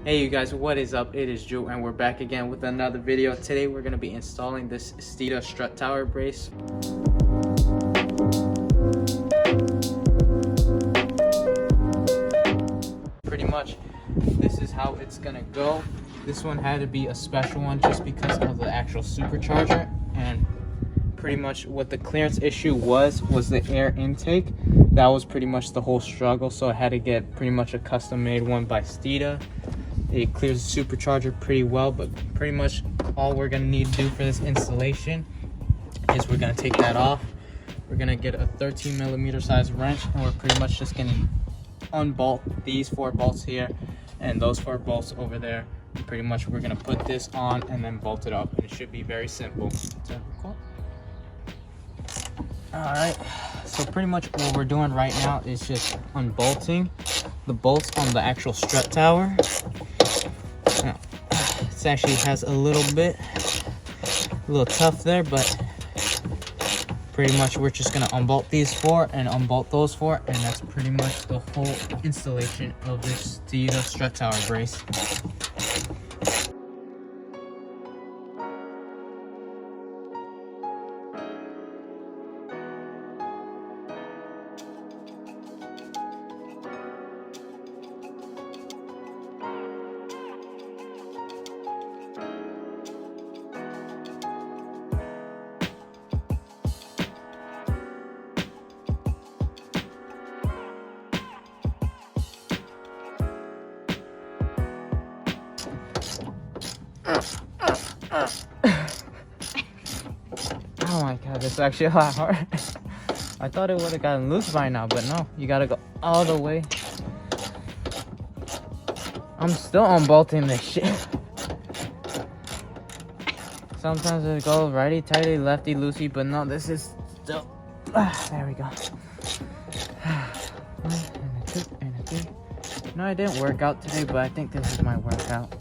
Hey you guys, what is up? It is Drew and we're back again with another video. Today we're going to be installing this Steeda Strut tower brace. Pretty much this is how it's going to go. This one had to be a special one just because of the actual supercharger, and pretty much what the clearance issue was the air intake. That was pretty much the whole struggle, so I had to get pretty much a custom made one by Steeda. It clears the supercharger pretty well, but pretty much all we're gonna need to do for this installation is we're gonna take that off. We're gonna get a 13mm size wrench, and we're pretty much just gonna unbolt these 4 bolts here and those 4 bolts over there. Pretty much we're gonna put this on and then bolt it up, and it should be very simple. Alright, so pretty much what we're doing right now is just unbolting the bolts on the actual strut tower. Now, it actually has a little tough there, but pretty much we're just gonna unbolt these 4 and unbolt those 4, and that's pretty much the whole installation of this Steeda strut tower brace. Oh my god, this is actually a lot hard. I thought it would have gotten loose by now, but no, you gotta go all the way. I'm still unbolting this shit. Sometimes it goes righty tighty, lefty loosey, but no, this is still. There we go. And a 2 and a 3. No, I didn't work out today, but I think this is my workout.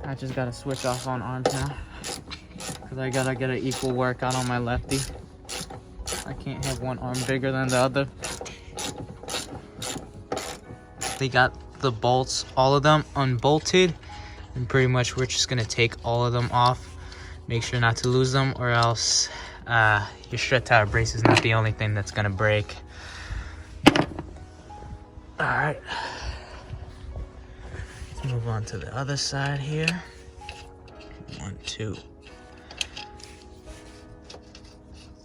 I just gotta switch off on arms now, because I gotta get an equal workout on my lefty. I can't have one arm bigger than the other. They got the bolts, all of them unbolted, and pretty much we're just gonna take all of them off. Make sure not to lose them, or else your strut tower brace is not the only thing that's gonna break. Alright. Move on to the other side here. 1, 2,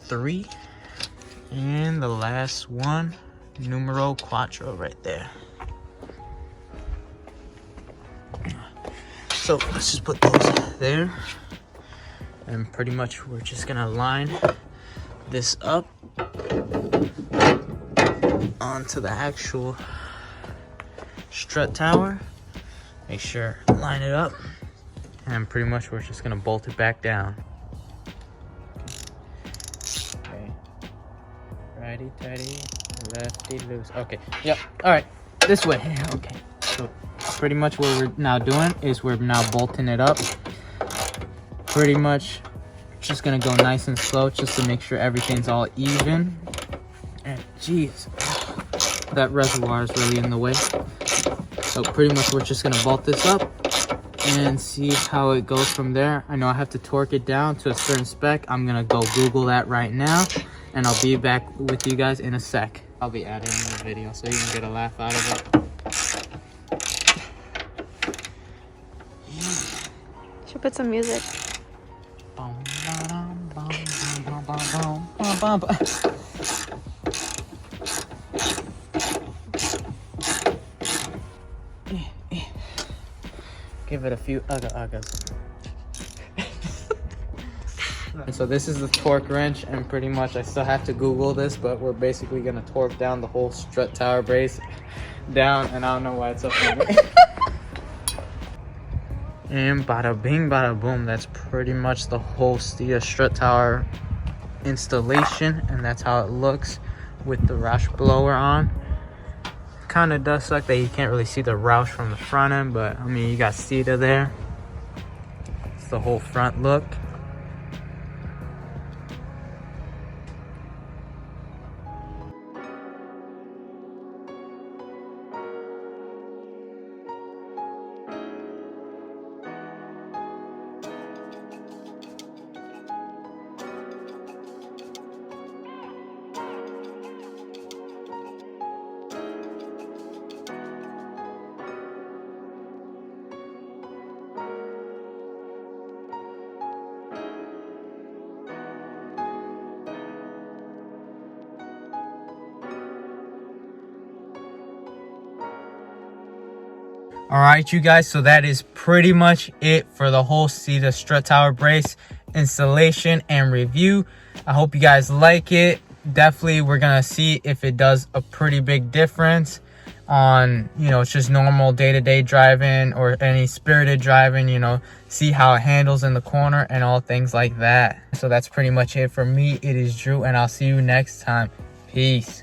3, and the last one, numero quattro, right there. So let's just put those there, and pretty much we're just gonna line this up onto the actual strut tower. Make sure, line it up, and pretty much we're just gonna bolt it back down. Okay, righty tighty, lefty loose. Okay, yep, all right, this way. Okay, so pretty much what we're now doing is we're now bolting it up. Pretty much just gonna go nice and slow just to make sure everything's all even. And geez, that reservoir is really in the way. So pretty much we're just gonna bolt this up and see how it goes from there. I know I have to torque it down to a certain spec. I'm gonna go Google that right now, and I'll be back with you guys in a sec. I'll be adding in the video so you can get a laugh out of it. Should put some music. Give it a few uggas. And so this is the torque wrench, and pretty much I still have to Google this, but we're basically gonna torque down the whole strut tower brace down, and I don't know why it's up there. And bada bing, bada boom. That's pretty much the whole Steeda strut tower installation, and that's how it looks with the Roush blower on. Kind of does suck that you can't really see the Roush from the front end, but I mean, you got Steeda there. It's the whole front look. All right, you guys, so that is pretty much it for the whole Steeda strut tower brace installation and review. I hope you guys like it. Definitely we're gonna see if it does a pretty big difference on, you know, it's just normal day-to-day driving or any spirited driving, you know, see how it handles in the corner and all things like that. So that's pretty much it for me. It is Drew, and I'll see you next time. Peace.